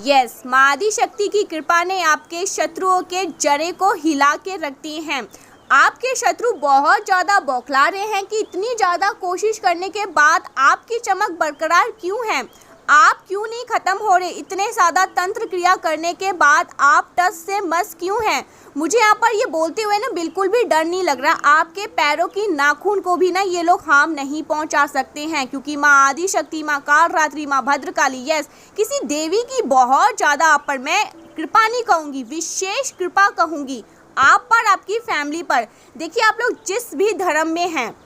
Yes, माँ आदि शक्ति की कृपा ने आपके शत्रुओं के जड़े को हिला के रख दिए हैं। आपके शत्रु बहुत ज़्यादा बौखला रहे हैं कि इतनी ज़्यादा कोशिश करने के बाद आपकी चमक बरकरार क्यों है, आप क्यों नहीं ख़त्म हो रहे, इतने ज़्यादा तंत्र क्रिया करने के बाद आप टस से मस क्यों हैं। मुझे यहाँ पर ये बोलते हुए ना बिल्कुल भी डर नहीं लग रहा। आपके पैरों की नाखून को भी ना ये लोग हार्म नहीं पहुँचा सकते हैं, क्योंकि माँ आदि शक्ति, माँ कालरात्रि, माँ भद्रकाली, यस, किसी देवी की बहुत ज़्यादा आप पर, मैं कृपा नहीं कहूँगी, विशेष कृपा कहूँगी आप पर, आपकी फैमिली पर। देखिए, आप लोग जिस भी धर्म में हैं,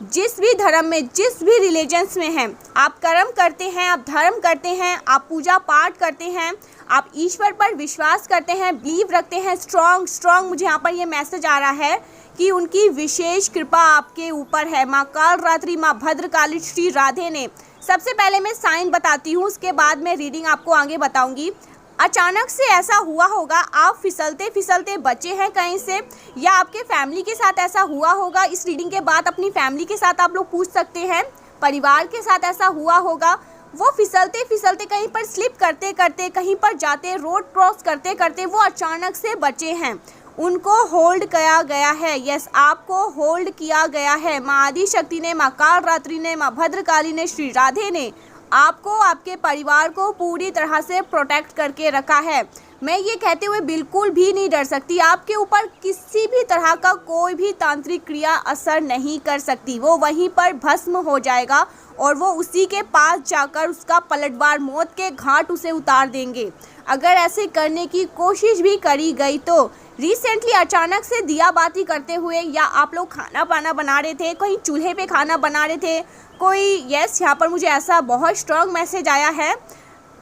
जिस भी धर्म में, जिस भी रिलीजन्स में हैं, आप कर्म करते हैं, आप धर्म करते हैं, आप पूजा पाठ करते हैं, आप ईश्वर पर विश्वास करते हैं, बिलीव रखते हैं, स्ट्रॉन्ग मुझे यहाँ पर ये मैसेज आ रहा है कि उनकी विशेष कृपा आपके ऊपर है। माँ कालरात्रि, माँ भद्रकाली, श्री राधे ने। सबसे पहले मैं साइन बताती हूँ, उसके बाद मैं रीडिंग आपको आगे बताऊँगी। अचानक से ऐसा हुआ होगा, आप फिसलते फिसलते बचे हैं कहीं से, या आपके फैमिली के साथ ऐसा हुआ होगा। इस रीडिंग के बाद अपनी फैमिली के साथ आप लोग पूछ सकते हैं, परिवार के साथ ऐसा हुआ होगा। वो फिसलते फिसलते कहीं पर स्लिप करते करते, कहीं पर जाते, रोड क्रॉस करते करते वो अचानक से बचे हैं, उनको होल्ड किया गया है। यस, आपको होल्ड किया गया है। माँ आदि शक्ति ने, माँ कालरात्रि ने, माँ भद्रकाली ने, श्री राधे ने आपको, आपके परिवार को पूरी तरह से प्रोटेक्ट करके रखा है। मैं ये कहते हुए बिल्कुल भी नहीं डर सकती, आपके ऊपर किसी भी तरह का कोई भी तांत्रिक क्रिया असर नहीं कर सकती। वो वहीं पर भस्म हो जाएगा और वो उसी के पास जाकर उसका पलटवार, मौत के घाट उसे उतार देंगे। अगर ऐसे करने की कोशिश भी करी गई तो रिसेंटली अचानक से दिया बाती करते हुए, या आप लोग खाना पाना बना रहे थे, कहीं चूल्हे पे खाना बना रहे थे, कोई, यस, यहाँ पर मुझे ऐसा बहुत स्ट्रॉन्ग मैसेज आया है,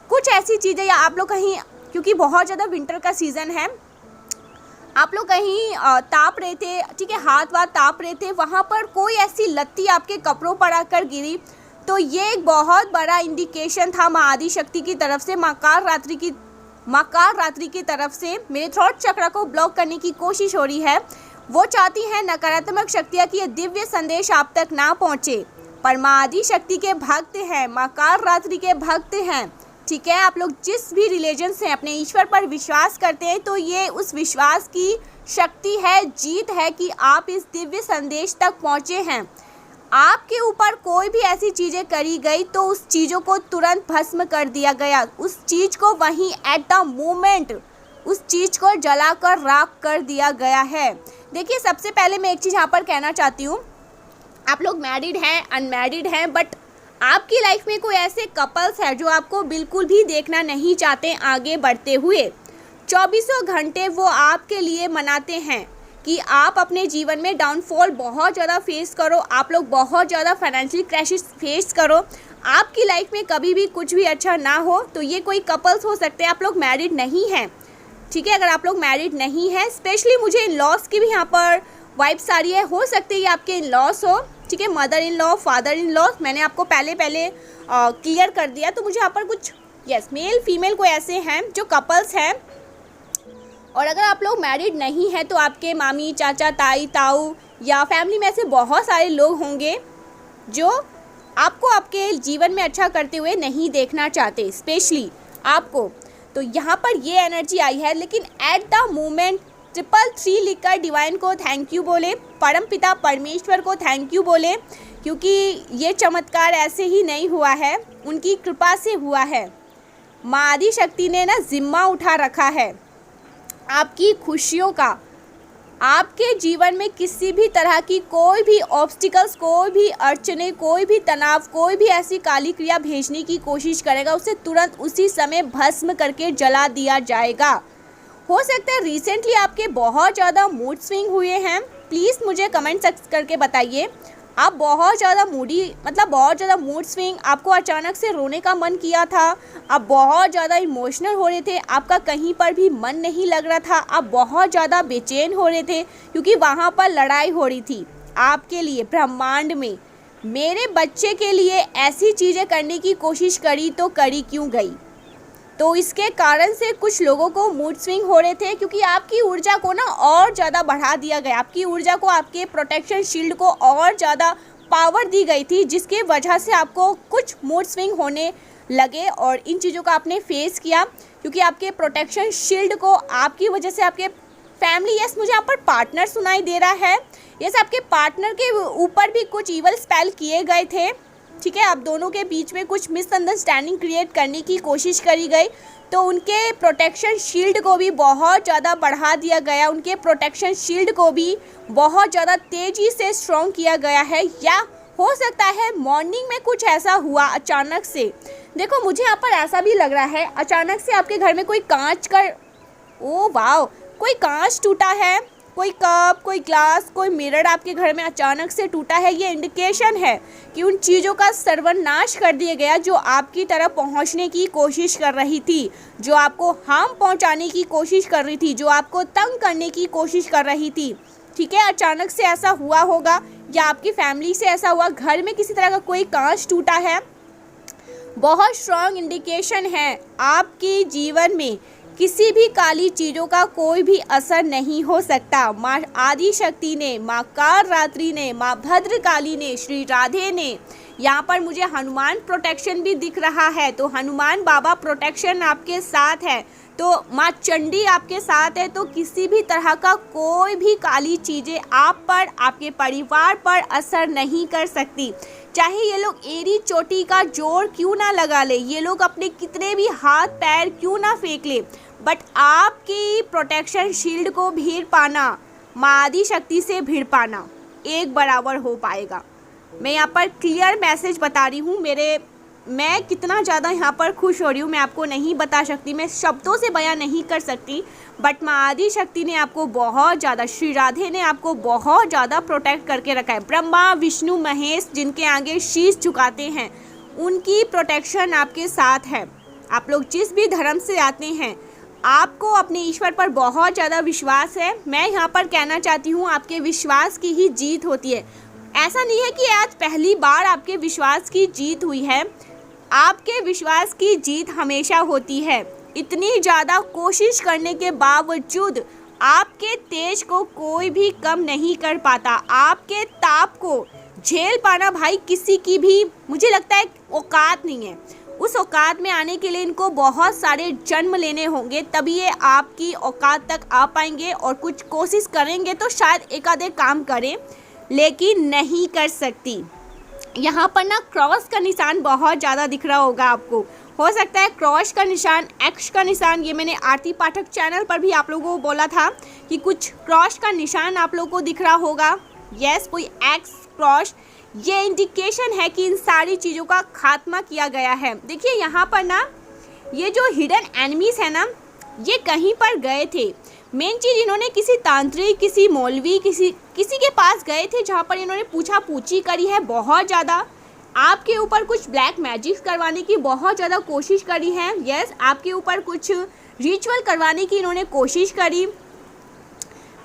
कुछ ऐसी चीज़ें, या आप लोग कहीं, क्योंकि बहुत ज़्यादा विंटर का सीज़न है, आप लोग कहीं ताप रहे थे, ठीक है, हाथ वाथ ताप रहे थे, वहाँ पर कोई ऐसी लत्ती आपके कपड़ों पर आकर गिरी, तो ये एक बहुत बड़ा इंडिकेशन था माँ आदि शक्ति की तरफ से, माँ कालरात्रि की तरफ से। मेरे थ्रोट चक्र को ब्लॉक करने की कोशिश हो रही है। वो चाहती हैं नकारात्मक शक्तियाँ कि ये दिव्य संदेश आप तक ना पहुँचे, पर माँ आदि शक्ति के भक्त हैं, माँ कालरात्रि के भक्त हैं, ठीक है। आप लोग जिस भी रिलीजन से अपने ईश्वर पर विश्वास करते हैं, तो ये उस विश्वास की शक्ति है, जीत है कि आप इस दिव्य संदेश तक पहुँचे हैं। आपके ऊपर कोई भी ऐसी चीज़ें करी गई तो उस चीज़ों को तुरंत भस्म कर दिया गया, उस चीज़ को वहीं एट द मोमेंट उस चीज़ को जलाकर राख कर दिया गया है। देखिए, सबसे पहले मैं एक चीज़ यहाँ पर कहना चाहती हूँ, आप लोग मैरिड हैं, अनमैरिड हैं, बट आपकी लाइफ में कोई ऐसे कपल्स हैं जो आपको बिल्कुल भी देखना नहीं चाहते आगे बढ़ते हुए। 24 घंटे वो आपके लिए मनाते हैं कि आप अपने जीवन में डाउनफॉल बहुत ज़्यादा फेस करो, आप लोग बहुत ज़्यादा फाइनेंशियल क्रैशेस फेस करो, आपकी लाइफ में कभी भी कुछ भी अच्छा ना हो। तो ये कोई कपल्स हो सकते हैं, आप लोग मैरिड नहीं हैं, ठीक है। अगर आप लोग मैरिड नहीं हैं, स्पेशली मुझे इन लॉस की भी यहाँ पर वाइब्स आ रही है, हो सकते हैं आपके इन लॉस हो, ठीक है, mother in law, father in law, मैंने आपको पहले क्लियर कर दिया। तो मुझे यहाँ पर कुछ, यस, मेल फीमेल कोई ऐसे हैं जो कपल्स हैं। और अगर आप लोग मैरिड नहीं हैं तो आपके मामी, चाचा, ताई, ताऊ या फैमिली में ऐसे बहुत सारे लोग होंगे जो आपको आपके जीवन में अच्छा करते हुए नहीं देखना चाहते, स्पेशली आपको। तो यहाँ पर ये एनर्जी आई है, लेकिन एट द मोमेंट 333 लिखकर डिवाइन को थैंक यू बोले, परम पिता परमेश्वर को थैंक यू बोले, क्योंकि ये चमत्कार ऐसे ही नहीं हुआ है, उनकी कृपा से हुआ है। माँ आदि शक्ति ने ना जिम्मा उठा रखा है आपकी खुशियों का। आपके जीवन में किसी भी तरह की कोई भी ऑब्स्टिकल्स, कोई भी अड़चने, कोई भी तनाव, कोई भी ऐसी काली क्रिया भेजने की कोशिश करेगा, उसे तुरंत उसी समय भस्म करके जला दिया जाएगा। हो सकता है रिसेंटली आपके बहुत ज़्यादा मूड स्विंग हुए हैं, प्लीज़ मुझे कमेंट करके बताइए। आप बहुत ज़्यादा मूडी, मतलब बहुत ज़्यादा मूड स्विंग, आपको अचानक से रोने का मन किया था, आप बहुत ज़्यादा इमोशनल हो रहे थे, आपका कहीं पर भी मन नहीं लग रहा था, आप बहुत ज़्यादा बेचैन हो रहे थे, क्योंकि वहाँ पर लड़ाई हो रही थी आपके लिए। ब्रह्मांड में मेरे बच्चे के लिए ऐसी चीज़ें करने की कोशिश करी तो करी क्यों गई, तो इसके कारण से कुछ लोगों को मूड स्विंग हो रहे थे, क्योंकि आपकी ऊर्जा को ना और ज़्यादा बढ़ा दिया गया, आपकी ऊर्जा को, आपके प्रोटेक्शन शील्ड को और ज़्यादा पावर दी गई थी, जिसके वजह से आपको कुछ मूड स्विंग होने लगे और इन चीज़ों का आपने फेस किया, क्योंकि आपके प्रोटेक्शन शील्ड को आपकी वजह से आपके फैमिली, यस मुझे यहाँ पर पार्टनर सुनाई दे रहा है, यस आपके पार्टनर के ऊपर भी कुछ इवल स्पेल किए गए थे, ठीक है। आप दोनों के बीच में कुछ मिसअंडरस्टैंडिंग क्रिएट करने की कोशिश करी गई, तो उनके प्रोटेक्शन शील्ड को भी बहुत ज़्यादा बढ़ा दिया गया, उनके प्रोटेक्शन शील्ड को भी बहुत ज़्यादा तेज़ी से स्ट्रॉन्ग किया गया है। या हो सकता है मॉर्निंग में कुछ ऐसा हुआ अचानक से, देखो मुझे यहाँ पर ऐसा भी लग रहा है अचानक से आपके घर में कोई कांच का, ओ वाओ, कोई कांच टूटा है, कोई कप, कोई ग्लास, कोई मिरर आपके घर में अचानक से टूटा है। ये इंडिकेशन है कि उन चीज़ों का सर्वनाश कर दिया गया जो आपकी तरफ पहुंचने की कोशिश कर रही थी, जो आपको हार्म पहुंचाने की कोशिश कर रही थी, जो आपको तंग करने की कोशिश कर रही थी, ठीक है। अचानक से ऐसा हुआ होगा या आपकी फैमिली से ऐसा हुआ, घर में किसी तरह का कोई कांच टूटा है। बहुत स्ट्रॉन्ग इंडिकेशन है आपके जीवन में किसी भी काली चीज़ों का कोई भी असर नहीं हो सकता। माँ आदि शक्ति ने, माँ कालरात्रि ने, माँ भद्रकाली ने, श्री राधे ने, यहाँ पर मुझे हनुमान प्रोटेक्शन भी दिख रहा है, तो हनुमान बाबा प्रोटेक्शन आपके साथ है, तो माँ चंडी आपके साथ है, तो किसी भी तरह का कोई भी काली चीज़ें आप पर, आपके परिवार पर असर नहीं कर सकती। चाहे ये लोग एड़ी चोटी का जोर क्यों ना लगा ले, ये लोग अपने कितने भी हाथ पैर क्यों ना फेंक ले, बट आपकी प्रोटेक्शन शील्ड को भीड़ पाना, माँ आदि शक्ति से भीड़ पाना एक बराबर हो पाएगा। मैं यहाँ पर क्लियर मैसेज बता रही हूँ, मैं कितना ज़्यादा यहाँ पर खुश हो रही हूँ मैं आपको नहीं बता सकती, मैं शब्दों से बयां नहीं कर सकती, बट माँ आदि शक्ति ने आपको बहुत ज़्यादा, श्री राधे ने आपको बहुत ज़्यादा प्रोटेक्ट करके रखा है। ब्रह्मा विष्णु महेश जिनके आगे शीश झुकाते हैं, उनकी प्रोटेक्शन आपके साथ है। आप लोग जिस भी धर्म से आते हैं, आपको अपने ईश्वर पर बहुत ज़्यादा विश्वास है। मैं यहाँ पर कहना चाहती हूँ आपके विश्वास की ही जीत होती है। ऐसा नहीं है कि आज पहली बार आपके विश्वास की जीत हुई है, आपके विश्वास की जीत हमेशा होती है। इतनी ज़्यादा कोशिश करने के बावजूद आपके तेज को कोई भी कम नहीं कर पाता। आपके ताप को झेल पाना भाई किसी की भी, मुझे लगता है, औकात नहीं है। उस औकात में आने के लिए इनको बहुत सारे जन्म लेने होंगे, तभी ये आपकी औकात तक आ पाएंगे, और कुछ कोशिश करेंगे तो शायद एक आधे काम करें, लेकिन नहीं कर सकती। यहाँ पर ना क्रॉस का निशान बहुत ज़्यादा दिख रहा होगा आपको, हो सकता है क्रॉस का निशान, एक्स का निशान, ये मैंने आरती पाठक चैनल पर भी आप लोगों को बोला था कि कुछ क्रॉस का निशान आप लोगों को दिख रहा होगा। यस, कोई एक्स क्रॉस, ये इंडिकेशन है कि इन सारी चीज़ों का खात्मा किया गया है। देखिए यहाँ पर ना ये जो हिडन एनिमीज है ना, ये कहीं पर गए थे। मेन चीज़, इन्होंने किसी तांत्रिक, किसी मौलवी, किसी के पास गए थे, जहाँ पर इन्होंने पूछा पूछी करी है बहुत ज़्यादा। आपके ऊपर कुछ ब्लैक मैजिक करवाने की बहुत ज़्यादा कोशिश करी है। यस, आपके ऊपर कुछ रिचुअल करवाने की इन्होंने कोशिश करी।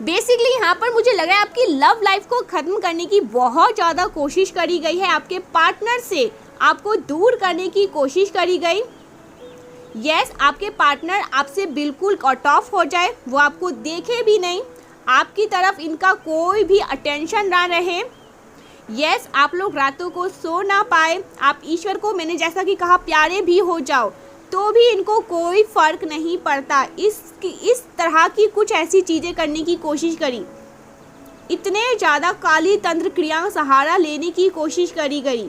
बेसिकली यहाँ पर मुझे लग रहा है आपकी लव लाइफ को ख़त्म करने की बहुत ज़्यादा कोशिश करी गई है। आपके पार्टनर से आपको दूर करने की कोशिश करी गई। यस, आपके पार्टनर आपसे बिल्कुल कट ऑफ हो जाए, वो आपको देखे भी नहीं, आपकी तरफ इनका कोई भी अटेंशन ना रहे। यस, आप लोग रातों को सो ना पाए, आप ईश्वर को, मैंने जैसा कि कहा, प्यारे भी हो जाओ तो भी इनको कोई फ़र्क नहीं पड़ता। इस तरह की कुछ ऐसी चीज़ें करने की कोशिश करी, इतने ज़्यादा काली तंत्र क्रिया सहारा लेने की कोशिश करी गई,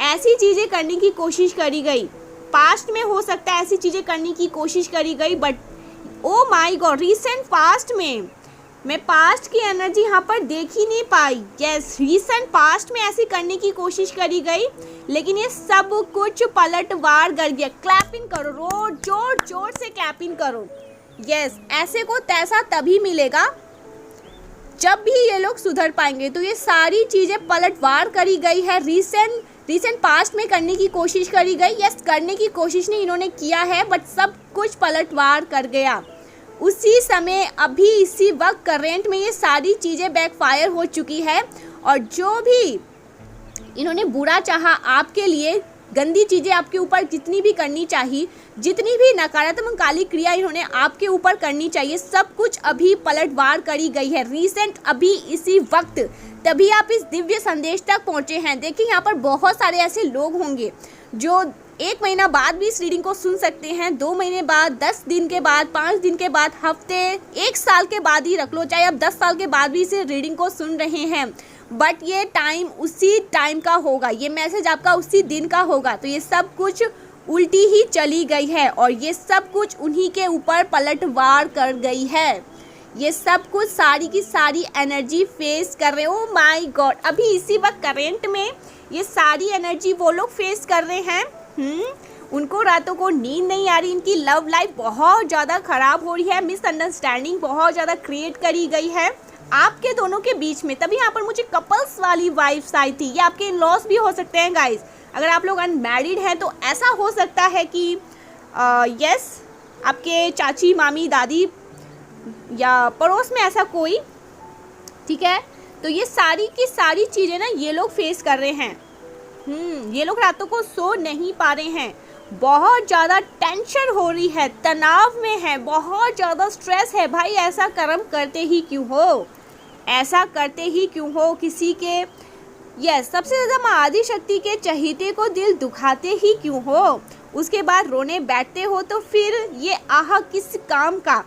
ऐसी चीज़ें करने की कोशिश करी गई। पास्ट में हो सकता है ऐसी चीज़ें करने की कोशिश करी गई, but oh my God, recent past में मैं पास्ट की एनर्जी यहाँ पर देख ही नहीं पाई। यस, रीसेंट पास्ट में ऐसी करने की कोशिश करी गई, लेकिन ये सब कुछ पलटवार कर गया। क्लैपिंग करो, रोज जोर जोर से क्लैपिंग करो। यस, ऐसे को तैसा तभी मिलेगा जब भी ये लोग सुधर पाएंगे। तो ये सारी चीज़ें पलटवार करी गई है, रिसेंट पास्ट में करने की कोशिश करी गई। यस, करने की कोशिश नहीं इन्होंने किया है, बट सब कुछ पलटवार कर गया। उसी समय, अभी इसी वक्त करेंट में ये सारी चीज़ें बैकफायर हो चुकी है, और जो भी इन्होंने बुरा चाहा आपके लिए, गंदी चीज़ें आपके ऊपर जितनी भी करनी चाहिए, जितनी भी नकारात्मक काली क्रिया इन्होंने आपके ऊपर करनी चाहिए, सब कुछ अभी पलटवार करी गई है रीसेंट, अभी इसी वक्त। तभी आप इस दिव्य संदेश तक पहुँचे हैं। देखिए यहाँ पर बहुत सारे ऐसे लोग होंगे जो 1 महीना बाद भी इस रीडिंग को सुन सकते हैं, 2 महीने बाद, 10 दिन के बाद, 5 दिन के बाद, हफ्ते, 1 साल के बाद ही रख लो, चाहे आप 10 साल के बाद भी इस रीडिंग को सुन रहे हैं, बट ये टाइम उसी टाइम का होगा, ये मैसेज आपका उसी दिन का होगा। तो ये सब कुछ उल्टी ही चली गई है और ये सब कुछ उन्हीं के ऊपर पलटवार कर गई है। ये सब कुछ सारी की सारी एनर्जी फेस कर रहे हो। ओह माय गॉड, अभी इसी वक्त करेंट में ये सारी एनर्जी वो लोग फेस कर रहे हैं। उनको रातों को नींद नहीं आ रही, इनकी लव लाइफ बहुत ज़्यादा ख़राब हो रही है, मिसअंडरस्टैंडिंग बहुत ज़्यादा क्रिएट करी गई है आपके दोनों के बीच में। तभी यहाँ पर मुझे कपल्स वाली वाइब्स आई थी। ये आपके इन लॉस भी हो सकते हैं गाइस। अगर आप लोग अनमैरिड हैं तो ऐसा हो सकता है कि यस, आपके चाची, मामी, दादी या पड़ोस में ऐसा कोई, ठीक है। तो ये सारी की सारी चीज़ें ना ये लोग फेस कर रहे हैं। ये लोग रातों को सो नहीं पा रहे हैं, बहुत ज़्यादा टेंशन हो रही है, तनाव में है, बहुत ज़्यादा स्ट्रेस है। भाई ऐसा कर्म करते ही क्यों हो, ऐसा करते ही क्यों हो किसी के, यस, सबसे ज़्यादा माँ आदि शक्ति के चहीते को दिल दुखाते ही क्यों हो, उसके बाद रोने बैठते हो। तो फिर ये आह किस काम का,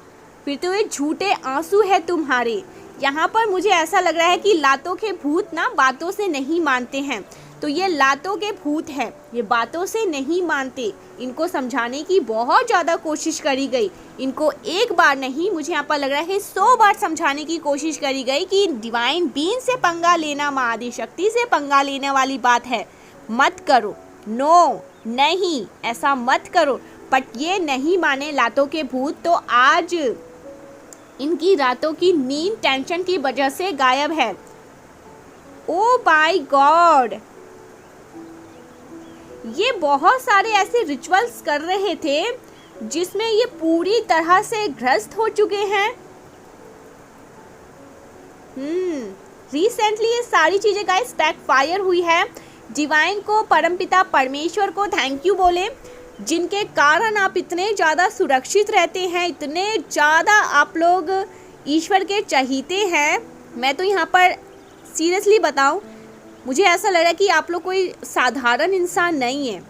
फिर तो ये झूठे आंसू है तुम्हारे। यहाँ पर मुझे ऐसा लग रहा है कि लातों के भूत ना बातों से नहीं मानते हैं, तो ये लातों के भूत हैं, ये बातों से नहीं मानते। इनको समझाने की बहुत ज़्यादा कोशिश करी गई, इनको एक बार नहीं, मुझे यहाँ पर लग रहा है 100 बार समझाने की कोशिश करी गई कि डिवाइन बीइंग से पंगा लेना, माँ आदि शक्ति से पंगा लेने वाली बात है, मत करो, नो, नहीं, ऐसा मत करो। बट ये नहीं माने लातों के भूत। तो आज इनकी रातों की नींद टेंशन की वजह से गायब है। ओ माय गॉड, ये बहुत सारे ऐसे रिचुअल्स कर रहे थे जिसमें ये पूरी तरह से ग्रस्त हो चुके हैं। रिसेंटली ये सारी चीज़ें गाइस बैकफायर हुई है। डिवाइन को, परमपिता परमेश्वर को थैंक यू बोले, जिनके कारण आप इतने ज़्यादा सुरक्षित रहते हैं, इतने ज़्यादा आप लोग ईश्वर के चहीते हैं। मैं तो यहाँ पर सीरियसली बताऊँ, मुझे ऐसा लग रहा है कि आप लोग कोई साधारण इंसान नहीं है।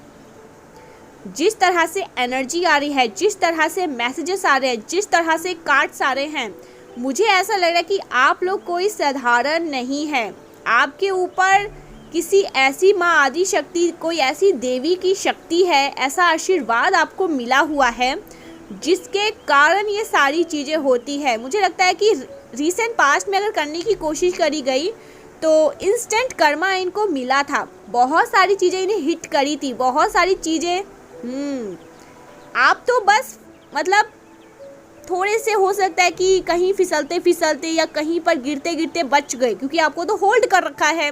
जिस तरह से एनर्जी आ रही है, जिस तरह से मैसेजेस आ रहे हैं, जिस तरह से कार्ड्स आ रहे हैं, मुझे ऐसा लग रहा है कि आप लोग कोई साधारण नहीं है। आपके ऊपर किसी ऐसी माँ आदि शक्ति, कोई ऐसी देवी की शक्ति है, ऐसा आशीर्वाद आपको मिला हुआ है जिसके कारण ये सारी चीज़ें होती है। मुझे लगता है कि रीसेंट पास्ट में अगर करने की कोशिश करी गई तो इंस्टेंट कर्मा इनको मिला था। बहुत सारी चीज़ें इन्हें हिट करी थी, बहुत सारी चीज़ें। आप तो बस मतलब थोड़े से हो सकता है कि कहीं फिसलते फिसलते या कहीं पर गिरते गिरते बच गए, क्योंकि आपको तो होल्ड कर रखा है।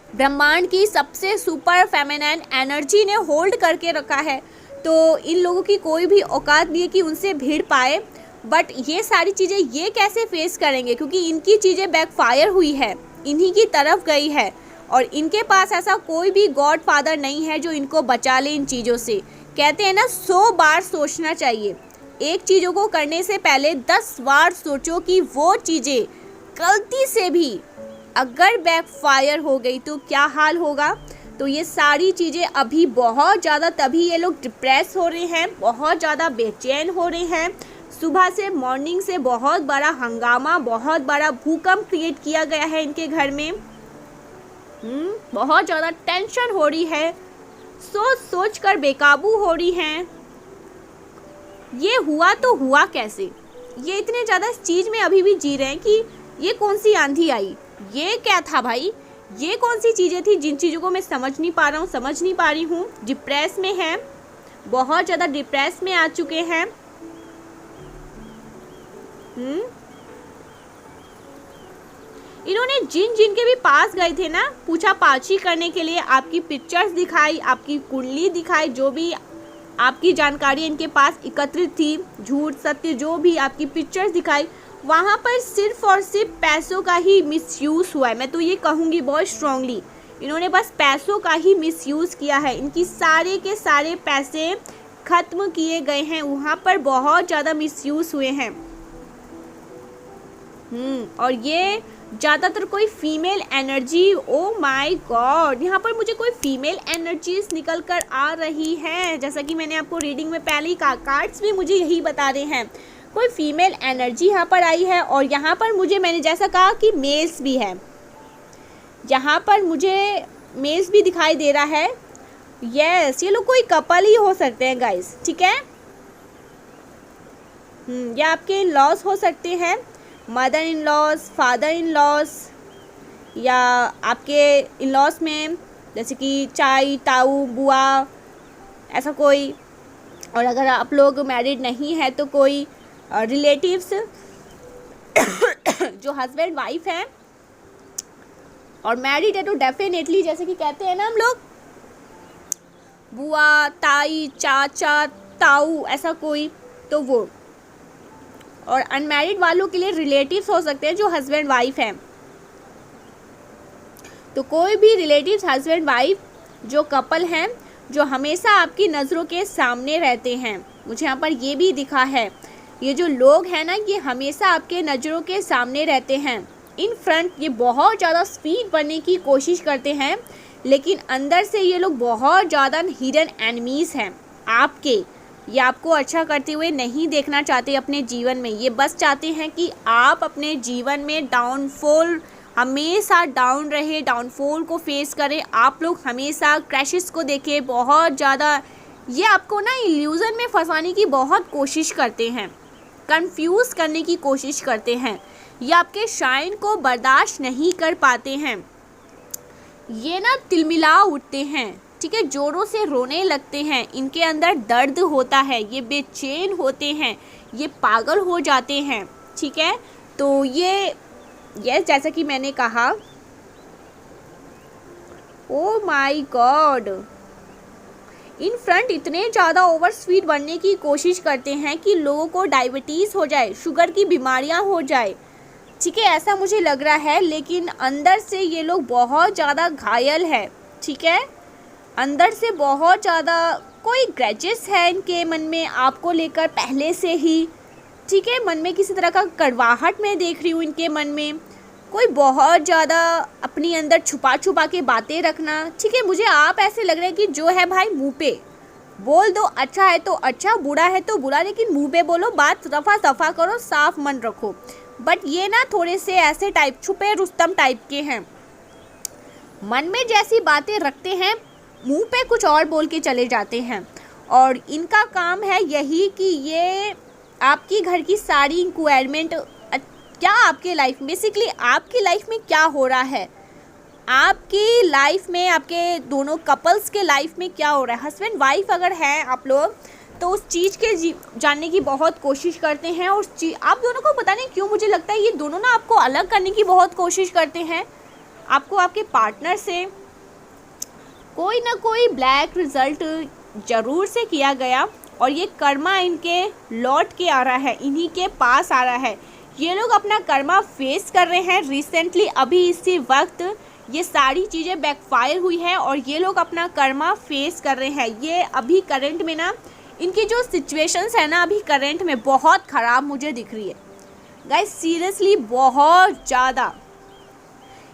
ब्रह्मांड की सबसे सुपर फेमिनाइन एनर्जी ने होल्ड करके रखा है, तो इन लोगों की कोई भी औकात नहीं है कि उनसे भिड़ पाए। बट ये सारी चीज़ें ये कैसे फेस करेंगे, क्योंकि इनकी चीज़ें बैकफायर हुई है, इन्हीं की तरफ गई है, और इनके पास ऐसा कोई भी गॉड फादर नहीं है जो इनको बचा ले इन चीज़ों से। कहते हैं ना, 100 बार सोचना चाहिए। एक चीज़ों को करने से पहले 10 बार सोचो कि वो चीज़ें गलती से भी अगर बैकफायर हो गई तो क्या हाल होगा। तो ये सारी चीज़ें अभी बहुत ज़्यादा, तभी ये लोग डिप्रेस हो रहे हैं, बहुत ज़्यादा बेचैन हो रहे हैं। सुबह से, मॉर्निंग से बहुत बड़ा हंगामा, बहुत बड़ा भूकंप क्रिएट किया गया है इनके घर में। बहुत ज़्यादा टेंशन हो रही है, सोच सोच कर बेकाबू हो रही हैं। ये हुआ तो हुआ कैसे, ये इतने ज़्यादा इस चीज़ में अभी भी जी रहे हैं कि ये कौन सी आंधी आई, ये क्या था भाई, ये कौन सी चीज़ें थी जिन चीज़ों को मैं समझ नहीं पा रहा हूँ, समझ नहीं पा रही हूँ। डिप्रेस में हैं, बहुत ज़्यादा डिप्रेस में आ चुके हैं। इन्होंने जिन के भी पास गए थे ना, पूछा पाछी करने के लिए, आपकी पिक्चर्स दिखाई, आपकी कुंडली दिखाई, जो भी आपकी जानकारी इनके पास एकत्रित थी, झूठ सत्य जो भी आपकी पिक्चर्स दिखाई, वहाँ पर सिर्फ और सिर्फ पैसों का ही मिसयूज़ हुआ है। मैं तो ये कहूँगी बहुत स्ट्रांगली, इन्होंने बस पैसों का ही मिसयूज़ किया है। इनकी सारे के सारे पैसे ख़त्म किए गए हैं, वहाँ पर बहुत ज़्यादा मिसयूज़ हुए हैं। और ये ज़्यादातर कोई female energy, oh my God, यहाँ पर मुझे कोई फीमेल एनर्जीज निकल कर आ रही है। जैसा कि मैंने आपको रीडिंग में पहले ही कहा, कार्ड्स भी मुझे यही बता रहे हैं, कोई फीमेल एनर्जी यहाँ पर आई है। और यहाँ पर मुझे, मैंने जैसा कहा कि मेल्स भी है, यहाँ पर मुझे मेल्स भी दिखाई दे रहा है। यस, ये लोग कोई कपल ही हो सकते हैं गाइस, ठीक है। या आपके इन लॉज हो सकते हैं, mother in laws, father in laws, या आपके इन लॉज में जैसे कि चाई, ताऊ, बुआ, ऐसा कोई। और अगर आप लोग मैरिड नहीं है तो कोई रिलेटिव्स जो हस्बैंड वाइफ हैं, और मैरिड है तो डेफिनेटली जैसे कि कहते हैं ना हम लोग, बुआ, ताई, चाचा, ताऊ, ऐसा कोई, तो वो। और अनमैरिड वालों के लिए रिलेटिव्स हो सकते हैं जो हस्बैंड वाइफ हैं, तो कोई भी रिलेटिव्स हस्बैंड वाइफ जो कपल हैं, जो हमेशा आपकी नज़रों के सामने रहते हैं। मुझे यहाँ पर ये भी दिखा है, ये जो लोग हैं ना, ये हमेशा आपके नज़रों के सामने रहते हैं। इन फ्रंट ये बहुत ज़्यादा स्वीट बनने की कोशिश करते हैं, लेकिन अंदर से ये लोग बहुत ज़्यादा हिडन एनिमीज़ हैं आपके। ये आपको अच्छा करते हुए नहीं देखना चाहते अपने जीवन में। ये बस चाहते हैं कि आप अपने जीवन में डाउनफॉल, हमेशा डाउन रहे, डाउनफॉल को फेस करें। आप लोग हमेशा क्रैशेस को देखें बहुत ज़्यादा। ये आपको ना इल्यूज़न में फंसाने की बहुत कोशिश करते हैं, कंफ्यूज करने की कोशिश करते हैं। ये आपके शाइन को बर्दाश्त नहीं कर पाते हैं। ये ना तिलमिला उठते हैं, ठीक है, जोरों से रोने लगते हैं। इनके अंदर दर्द होता है, ये बेचैन होते हैं, ये पागल हो जाते हैं, ठीक है। तो ये जैसा कि मैंने कहा, oh my God, in front इतने ज़्यादा ओवर स्वीट बनने की कोशिश करते हैं कि लोगों को डायबिटीज़ हो जाए, शुगर की बीमारियां हो जाए, ठीक है, ऐसा मुझे लग रहा है। लेकिन अंदर से ये लोग बहुत ज़्यादा घायल है, ठीक है, अंदर से बहुत ज़्यादा कोई ग्रजेस है इनके मन में आपको लेकर पहले से ही, ठीक है। मन में किसी तरह का कड़वाहट मैं देख रही हूँ इनके मन में, कोई बहुत ज़्यादा अपनी अंदर छुपा छुपा के बातें रखना, ठीक है। मुझे आप ऐसे लग रहे हैं कि जो है भाई मुंह पे बोल दो, अच्छा है तो अच्छा, बुरा है तो बुरा, लेकिन मुंह पे बोलो, बात रफा दफा करो, साफ मन रखो। बट ये ना थोड़े से ऐसे टाइप, छुपे रुस्तम टाइप के हैं, मन में जैसी बातें रखते हैं मुंह पे कुछ और बोल के चले जाते हैं। और इनका काम है यही कि ये आपकी घर की सारी इंक्वायरमेंट, क्या आपके लाइफ, बेसिकली आपकी लाइफ में क्या हो रहा है, आपकी लाइफ में, आपके दोनों कपल्स के लाइफ में क्या हो रहा है। हस्बैंड वाइफ अगर है आप लोग, तो उस चीज़ के जानने की बहुत कोशिश करते हैं। और आप दोनों को पता नहीं क्यों मुझे लगता है ये दोनों ना आपको अलग करने की बहुत कोशिश करते हैं। आपको आपके पार्टनर से कोई ना कोई ब्लैक रिजल्ट ज़रूर से किया गया, और ये कर्मा इनके लौट के आ रहा है, इन्हीं के पास आ रहा है। ये लोग अपना कर्मा फेस कर रहे हैं रिसेंटली, अभी इसी वक्त ये सारी चीज़ें बैकफायर हुई है और ये लोग अपना कर्मा फेस कर रहे हैं। ये अभी करंट में ना, इनकी जो सिचुएशंस है ना अभी करंट में बहुत ख़राब मुझे दिख रही है गाइस, सीरियसली बहुत ज़्यादा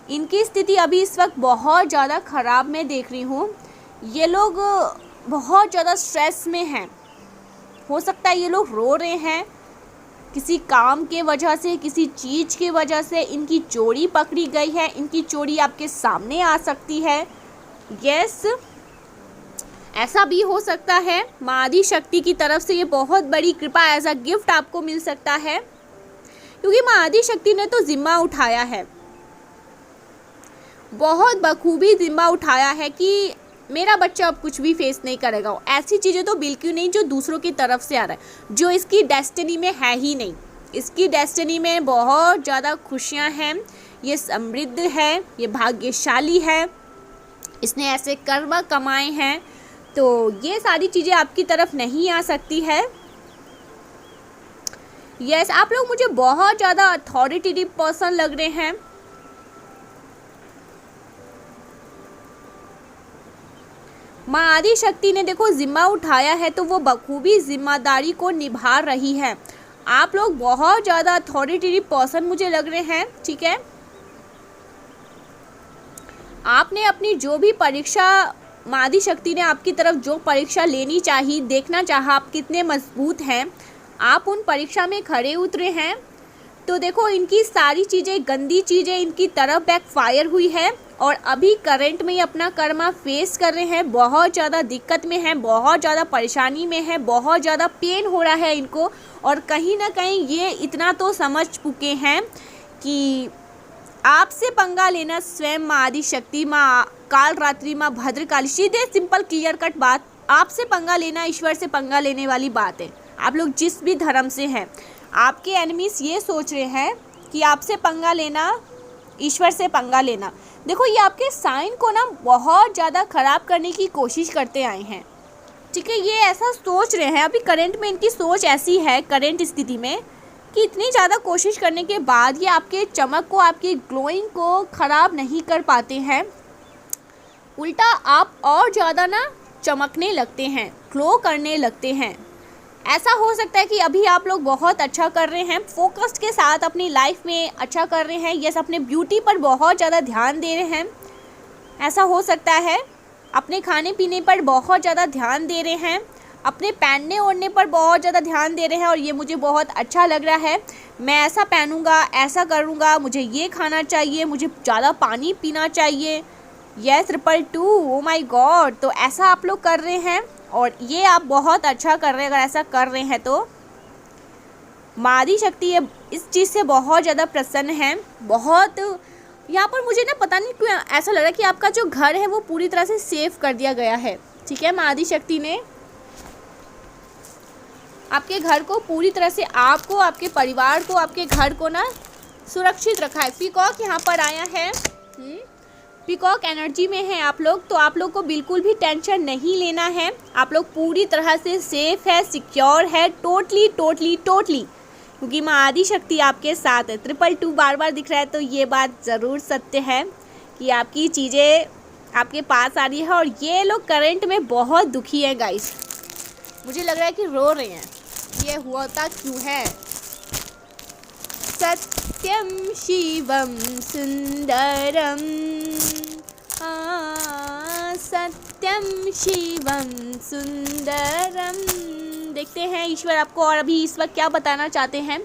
इनकी स्थिति अभी इस वक्त बहुत ज़्यादा ख़राब मैं देख रही हूँ। ये लोग बहुत ज़्यादा स्ट्रेस में हैं, हो सकता है ये लोग रो रहे हैं किसी काम के वजह से, किसी चीज़ की वजह से इनकी चोरी पकड़ी गई है, इनकी चोरी आपके सामने आ सकती है। यस, ऐसा भी हो सकता है माँ आदि शक्ति की तरफ से ये बहुत बड़ी कृपा एज अ गिफ्ट आपको मिल सकता है, क्योंकि माँ आदि शक्ति ने तो जिम्मा उठाया है, बहुत बखूबी जिम्मा उठाया है कि मेरा बच्चा अब कुछ भी फेस नहीं करेगा। ऐसी चीज़ें तो बिल्कुल नहीं जो दूसरों की तरफ से आ रहा है, जो इसकी डेस्टिनी में है ही नहीं। इसकी डेस्टिनी में बहुत ज़्यादा खुशियाँ हैं, ये समृद्ध है, ये भाग्यशाली है, इसने ऐसे कर्म कमाए हैं, तो ये सारी चीज़ें आपकी तरफ नहीं आ सकती है। यस, आप लोग मुझे बहुत ज़्यादा अथॉरिटेटिव पर्सन लग रहे हैं। माँ आदि शक्ति ने देखो जिम्मा उठाया है, तो वो बखूबी जिम्मेदारी को निभा रही है। आप लोग बहुत ज़्यादा अथॉरिटेटिव पर्सन मुझे लग रहे हैं, ठीक है। आपने अपनी जो भी परीक्षा, माँ आदि शक्ति ने आपकी तरफ जो परीक्षा लेनी चाहिए, देखना चाहा आप कितने मजबूत हैं, आप उन परीक्षा में खड़े उतरे हैं। तो देखो इनकी सारी चीज़ें, गंदी चीज़ें इनकी तरफ बैकफायर हुई है और अभी करंट में ही अपना कर्मा फेस कर रहे हैं। बहुत ज़्यादा दिक्कत में है, बहुत ज़्यादा परेशानी में है, बहुत ज़्यादा पेन हो रहा है इनको। और कहीं ना कहीं ये इतना तो समझ चुके हैं कि आपसे पंगा लेना स्वयं माँ आदि शक्ति, माँ काल रात्रि, माँ भद्रकाली, सीधे सिंपल क्लियर कट बात, आपसे पंगा लेना ईश्वर से पंगा लेने वाली बात है। आप लोग जिस भी धर्म से हैं, आपके एनिमीज ये सोच रहे हैं कि आपसे पंगा लेना ईश्वर से पंगा लेना। देखो ये आपके साइन को ना बहुत ज़्यादा ख़राब करने की कोशिश करते आए हैं, ठीक है। ये ऐसा सोच रहे हैं, अभी करंट में इनकी सोच ऐसी है, करंट स्थिति में, कि इतनी ज़्यादा कोशिश करने के बाद ये आपके चमक को, आपकी ग्लोइंग को ख़राब नहीं कर पाते हैं। उल्टा आप और ज़्यादा ना चमकने लगते हैं, ग्लो करने लगते हैं। ऐसा हो सकता है कि अभी आप लोग बहुत अच्छा कर रहे हैं, फोकस्ड के साथ अपनी लाइफ में अच्छा कर रहे हैं, यस अपने ब्यूटी पर बहुत ज़्यादा ध्यान दे रहे हैं। ऐसा हो सकता है अपने खाने पीने पर बहुत ज़्यादा ध्यान दे रहे हैं, अपने पहनने ओढ़ने पर बहुत ज़्यादा ध्यान दे रहे हैं और ये मुझे बहुत अच्छा लग रहा है, मैं ऐसा पहनूंगा, ऐसा करूंगा, मुझे ये खाना चाहिए, मुझे ज़्यादा पानी पीना चाहिए, यस 222, ओ माय गॉड। तो ऐसा आप लोग कर रहे हैं और ये आप बहुत अच्छा कर रहे हैं। अगर ऐसा कर रहे हैं तो माँ आदि शक्ति ये इस चीज़ से बहुत ज़्यादा प्रसन्न है। बहुत यहाँ पर मुझे ना पता नहीं क्यों ऐसा लग रहा है कि आपका जो घर है वो पूरी तरह से सेफ कर दिया गया है, ठीक है। माँ आदि शक्ति ने आपके घर को पूरी तरह से, आपको, आपके परिवार को, आपके घर को ना सुरक्षित रखा है। पीकॉक यहाँ पर आया है, पीकॉक एनर्जी में है आप लोग, तो आप लोग को बिल्कुल भी टेंशन नहीं लेना है। आप लोग पूरी तरह से सेफ है, सिक्योर है, टोटली टोटली टोटली, क्योंकि माँ आदि शक्ति आपके साथ है। 222 बार बार दिख रहा है, तो ये बात ज़रूर सत्य है कि आपकी चीज़ें आपके पास आ रही है। और ये लोग करंट में बहुत दुखी है गाइस, मुझे लग रहा है कि रो रहे हैं। ये होता क्यों है? सत्यम शिवम सुंदरम, सत्यम शिवम सुंदरम। देखते हैं ईश्वर आपको और अभी इस वक्त क्या बताना चाहते हैं।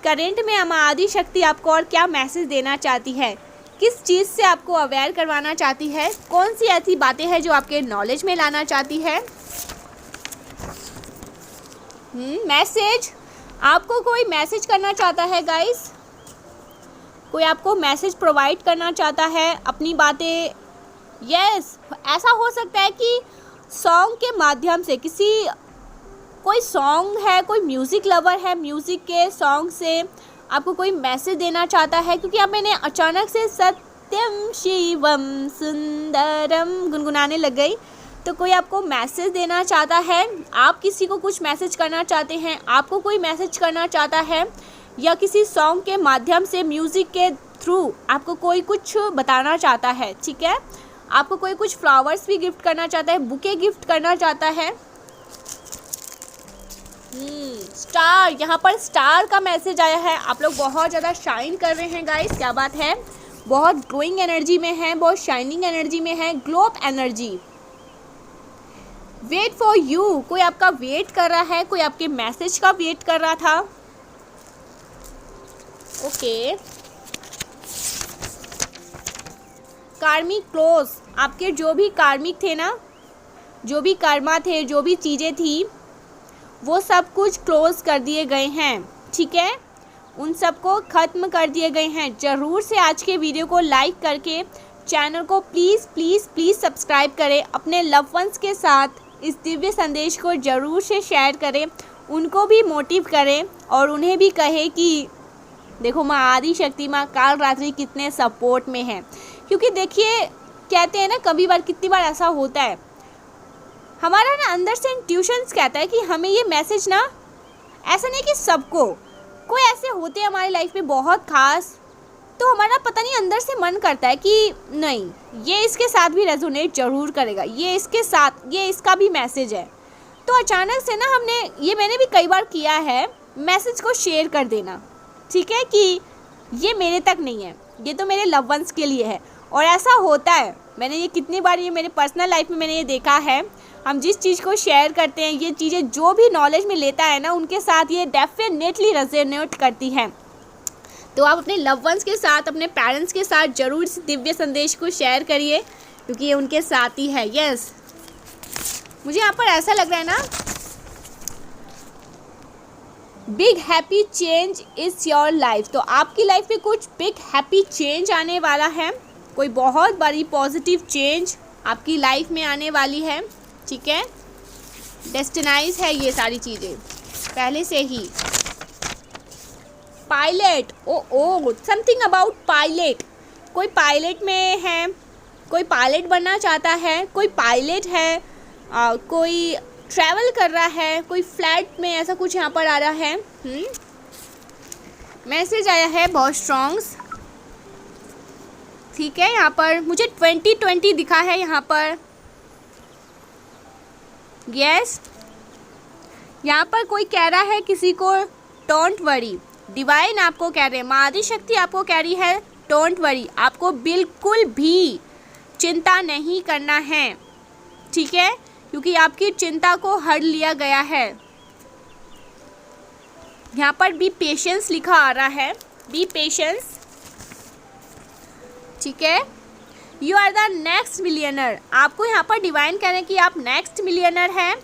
करंट में माँ आदि शक्ति आपको और क्या मैसेज देना चाहती है, किस चीज़ से आपको अवेयर करवाना चाहती है, कौन सी ऐसी बातें हैं जो आपके नॉलेज में लाना चाहती है। मैसेज, आपको कोई मैसेज करना चाहता है गाइस, कोई आपको मैसेज प्रोवाइड करना चाहता है अपनी बातें। यस ऐसा हो सकता है कि सॉन्ग के माध्यम से, किसी कोई सॉन्ग है, कोई म्यूज़िक लवर है, म्यूज़िक के सॉन्ग से आपको कोई मैसेज देना चाहता है। क्योंकि अब मैंने अचानक से सत्यम शिवम सुंदरम गुनगुनाने लग गई, तो कोई आपको मैसेज देना चाहता है, आप किसी को कुछ मैसेज करना चाहते हैं, आपको कोई मैसेज करना चाहता है, या किसी सॉन्ग के माध्यम से, म्यूज़िक के थ्रू आपको कोई कुछ बताना चाहता है, ठीक है। आपको कोई कुछ फ्लावर्स भी गिफ्ट करना चाहता है, बुके गिफ्ट करना चाहता है। स्टार, यहाँ पर स्टार का मैसेज आया है। आप लोग बहुत ज़्यादा शाइन कर रहे हैं गाइस, क्या बात है, बहुत ग्लोइंग एनर्जी में है, बहुत शाइनिंग एनर्जी में है, globe energy. Wait for you, कोई आपका वेट कर रहा है, कोई आपके मैसेज का वेट कर रहा था। ओके, कार्मिक क्लोज, आपके जो भी कार्मिक थे ना, जो भी कर्मा थे, जो भी चीज़ें थी, वो सब कुछ क्लोज कर दिए गए हैं, ठीक है। उन सबको ख़त्म कर दिए गए हैं। ज़रूर से आज के वीडियो को लाइक करके चैनल को प्लीज़ प्लीज़ प्लीज़ सब्सक्राइब करें। अपने लव वंस के साथ इस दिव्य संदेश को ज़रूर से शेयर करें, उनको भी मोटिव करें और उन्हें भी कहें कि देखो माँ आदि शक्ति, माँ काल रात्रि कितने सपोर्ट में है। क्योंकि देखिए कहते हैं ना, कभी बार, कितनी बार ऐसा होता है, हमारा ना अंदर से इंट्यूशंस कहता है कि हमें ये मैसेज ना, ऐसा नहीं कि सबको, कोई ऐसे होते हैं हमारी लाइफ में बहुत खास, तो हमारा पता नहीं अंदर से मन करता है कि नहीं, ये इसके साथ भी रेजोनेट ज़रूर करेगा, ये इसके साथ, ये इसका भी मैसेज है। तो अचानक से ना हमने, ये मैंने भी कई बार किया है, मैसेज को शेयर कर देना, ठीक है, कि ये मेरे तक नहीं है, ये तो मेरे लव वंस के लिए है। और ऐसा होता है, मैंने ये कितनी बार ये मेरे पर्सनल लाइफ में मैंने ये देखा है। हम जिस चीज़ को शेयर करते हैं, ये चीज़ें जो भी नॉलेज में लेता है ना, उनके साथ ये डेफिनेटली रेजोनेट करती हैं। तो आप अपने लव वंस के साथ, अपने पेरेंट्स के साथ ज़रूर इस दिव्य संदेश को शेयर करिए, क्योंकि ये उनके साथ ही है। यस, मुझे यहाँ पर ऐसा लग रहा है ना, big happy change is your life. तो आपकी लाइफ में कुछ बिग हैप्पी चेंज आने वाला है, कोई बहुत बड़ी पॉजिटिव चेंज आपकी लाइफ में आने वाली है। ठीक है, डेस्टिनाइज है ये सारी चीज़ें पहले से ही। Pilot, oh something about pilot. कोई पायलट में है, कोई पायलट बनना चाहता है, कोई पायलट है, कोई ट्रैवल कर रहा है, कोई फ्लैट में, ऐसा कुछ यहाँ पर आ रहा है। मैसेज आया है बहुत स्ट्रॉन्ग्स। ठीक है, यहाँ पर मुझे 2020 दिखा है यहाँ पर। यस, यहाँ पर कोई कह रहा है किसी को डोंट वरी। डिवाइन आपको कह रहे हैं, माँ आदि शक्ति आपको कह रही है डोंट वरी, आपको बिल्कुल भी चिंता नहीं करना है। ठीक है, क्योंकि आपकी चिंता को हर लिया गया है। यहाँ पर बी पेशेंस लिखा आ रहा है, बी पेशेंस। ठीक है, you are the next millionaire. आपको यहाँ पर डिवाइन कह रहे हैं कि आप नेक्स्ट मिलियनर हैं।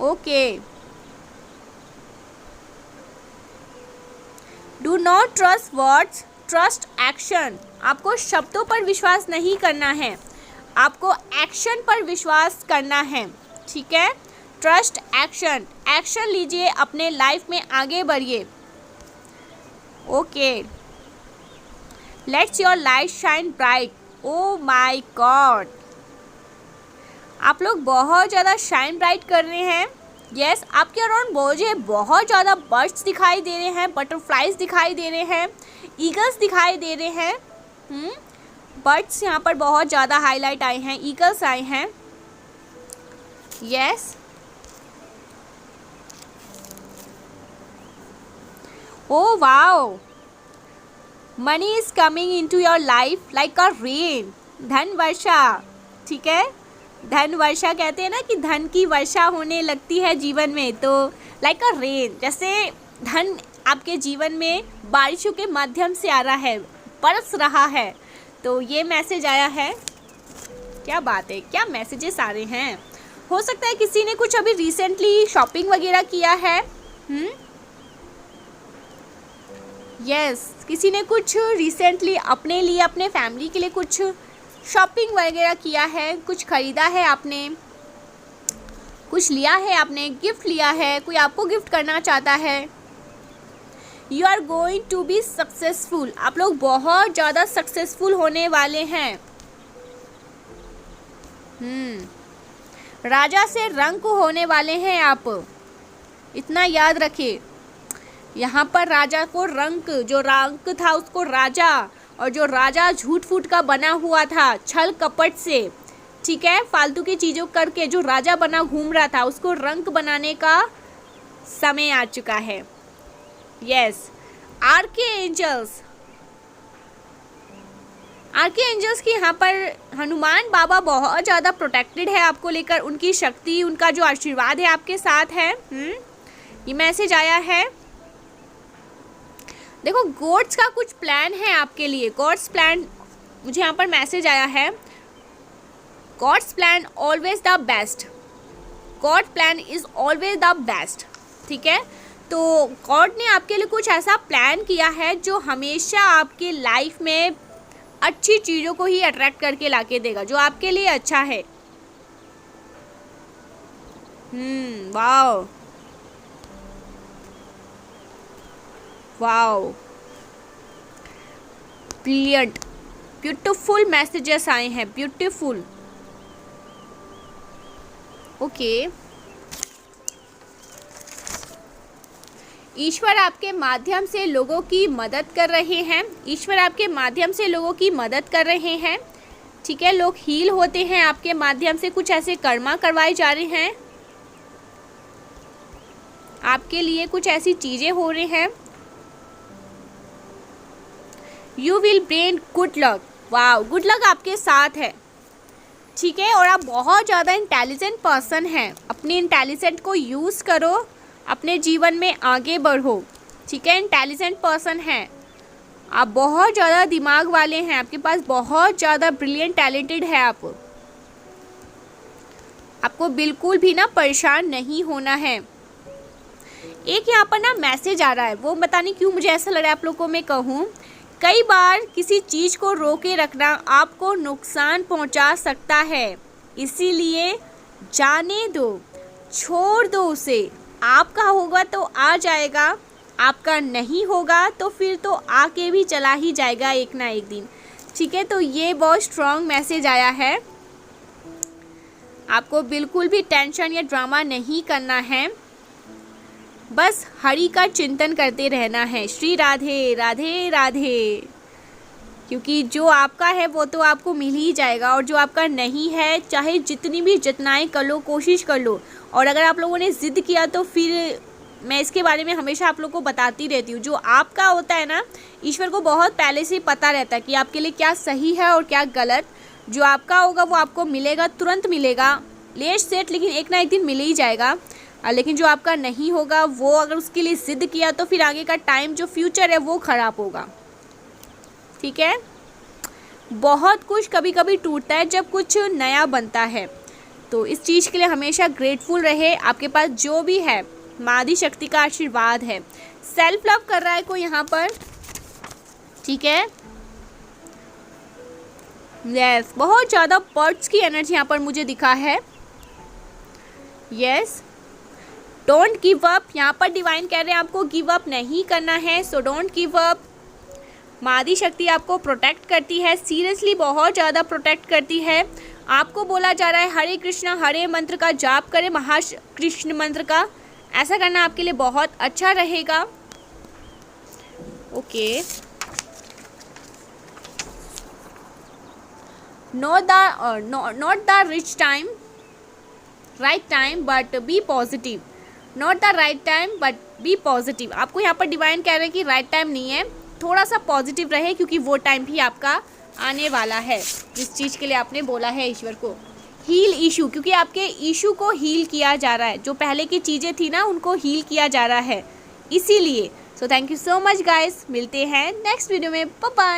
Okay, do not trust words, trust action. आपको शब्दों पर विश्वास नहीं करना है, आपको एक्शन पर विश्वास करना है। ठीक है, ट्रस्ट एक्शन, एक्शन लीजिए, अपने लाइफ में आगे बढ़िए। Okay, let's your light shine bright. Oh my God, आप लोग बहुत ज़्यादा शाइन ब्राइट कर रहे हैं। यस, आपके अराउंड मुझे बहुत ज़्यादा बर्ड्स दिखाई दे रहे हैं, बटरफ्लाइज दिखाई दे रहे हैं, ईगल्स दिखाई दे रहे हैं। बर्ड्स यहाँ पर बहुत ज़्यादा हाईलाइट आए हैं, ईगल्स आए हैं। Yes, oh wow, money is coming into your life like a rain. धन वर्षा। ठीक है, धन वर्षा कहते हैं ना कि धन की वर्षा होने लगती है जीवन में, तो लाइक अ रेन, जैसे धन आपके जीवन में बारिशों के माध्यम से आ रहा है, बरस रहा है। तो ये मैसेज आया है। क्या बात है, क्या मैसेजेस आ रहे हैं। हो सकता है किसी ने कुछ अभी रिसेंटली शॉपिंग वगैरह किया है। यस, किसी ने कुछ रिसेंटली अपने लिए, अपने फैमिली के लिए कुछ शॉपिंग वगैरह किया है, कुछ ख़रीदा है आपने, कुछ लिया है आपने, गिफ्ट लिया है, कोई आपको गिफ्ट करना चाहता है। You are going to be successful. आप लोग बहुत ज़्यादा सक्सेसफुल होने वाले हैं। राजा से रंक होने वाले हैं आप, इतना याद रखिए। यहाँ पर राजा को रंक, जो रंक था उसको राजा, और जो राजा झूठ फूट का बना हुआ था, छल कपट से, ठीक है, फालतू की चीज़ों करके जो राजा बना घूम रहा था, उसको रंक बनाने का समय आ चुका है। यस, आर्के एंजल्स, आर्के एंजल्स की यहाँ पर हनुमान बाबा बहुत ज़्यादा प्रोटेक्टेड है आपको लेकर, उनकी शक्ति, उनका जो आशीर्वाद है आपके साथ है। ये मैसेज आया है। देखो, गॉड्स का कुछ प्लान है आपके लिए, गॉड्स प्लान, मुझे यहाँ पर मैसेज आया है, God's plan always the best, God plan is always the best. ठीक है, तो गॉड ने आपके लिए कुछ ऐसा प्लान किया है जो हमेशा आपके लाइफ में अच्छी चीज़ों को ही अट्रैक्ट करके लाके देगा, जो आपके लिए अच्छा है। Wow wow, brilliant, beautiful messages आए हैं, ब्यूटीफुल। ओके, ईश्वर आपके माध्यम से लोगों की मदद कर रहे हैं, ईश्वर आपके माध्यम से लोगों की मदद कर रहे हैं। ठीक है, लोग हील होते हैं आपके माध्यम से, कुछ ऐसे कर्मा करवाए जा रहे हैं आपके लिए, कुछ ऐसी चीज़ें हो रही हैं। You will brain good luck. वाह, गुड लक आपके साथ है, ठीक है। और आप बहुत ज़्यादा इंटेलिजेंट पर्सन हैं, अपनी इंटेलिजेंट को यूज़ करो, अपने जीवन में आगे बढ़ो, ठीक है। इंटेलिजेंट पर्सन हैं आप, बहुत ज़्यादा दिमाग वाले हैं, आपके पास बहुत ज़्यादा ब्रिलियंट टैलेंटेड है आप। आपको बिल्कुल भी ना परेशान नहीं होना है। एक यहाँ पर ना मैसेज आ रहा है, वो पता नहीं क्यों मुझे ऐसा लग रहा है आप लोगों को मैं कहूँ, कई बार किसी चीज़ को रोके रखना आपको नुकसान पहुँचा सकता है, इसीलिए जाने दो, छोड़ दो उसे। आपका होगा तो आ जाएगा, आपका नहीं होगा तो फिर तो आके भी चला ही जाएगा एक ना एक दिन, ठीक है। तो ये बहुत स्ट्रॉन्ग मैसेज आया है, आपको बिल्कुल भी टेंशन या ड्रामा नहीं करना है, बस हरि का चिंतन करते रहना है। श्री राधे राधे राधे। क्योंकि जो आपका है वो तो आपको मिल ही जाएगा, और जो आपका नहीं है चाहे जितनी भी जतनाएं कर लो, कोशिश कर लो, और अगर आप लोगों ने ज़िद किया तो फिर मैं इसके बारे में हमेशा आप लोगों को बताती रहती हूँ। जो आपका होता है ना, ईश्वर को बहुत पहले से पता रहता है कि आपके लिए क्या सही है और क्या गलत। जो आपका होगा वो आपको मिलेगा, तुरंत मिलेगा, लेट सेट, लेकिन एक ना एक दिन मिल ही जाएगा। लेकिन जो आपका नहीं होगा वो अगर उसके लिए ज़िद किया तो फिर आगे का टाइम, जो फ्यूचर है वो ख़राब होगा, ठीक है। बहुत कुछ कभी कभी टूटता है जब कुछ नया बनता है, तो इस चीज़ के लिए हमेशा ग्रेटफुल रहे। आपके पास जो भी है माँ आदि शक्ति का आशीर्वाद है। सेल्फ लव कर रहा है कोई यहाँ पर, ठीक है। यस, बहुत ज़्यादा बर्ड्स की एनर्जी यहाँ पर मुझे दिखा है। यस, डोंट गिव अप, यहाँ पर डिवाइन कह रहे हैं आपको गिव अप नहीं करना है, सो डोंट गिव अप। माँ आदि शक्ति आपको प्रोटेक्ट करती है, सीरियसली बहुत ज़्यादा प्रोटेक्ट करती है। आपको बोला जा रहा है हरे कृष्णा हरे मंत्र का जाप करें, महाकृष्ण मंत्र का, ऐसा करना आपके लिए बहुत अच्छा रहेगा। Okay, not the rich time right time but be positive, not the right time but be positive. आपको यहाँ पर डिवाइन कह रहे हैं कि राइट टाइम नहीं है, थोड़ा सा पॉजिटिव रहे, क्योंकि वो टाइम भी आपका आने वाला है जिस चीज़ के लिए आपने बोला है ईश्वर को। हील इशू, क्योंकि आपके इशू को हील किया जा रहा है, जो पहले की चीज़ें थी ना उनको हील किया जा रहा है, इसीलिए। So thank you so much guys, मिलते हैं नेक्स्ट वीडियो में, बाय बाय।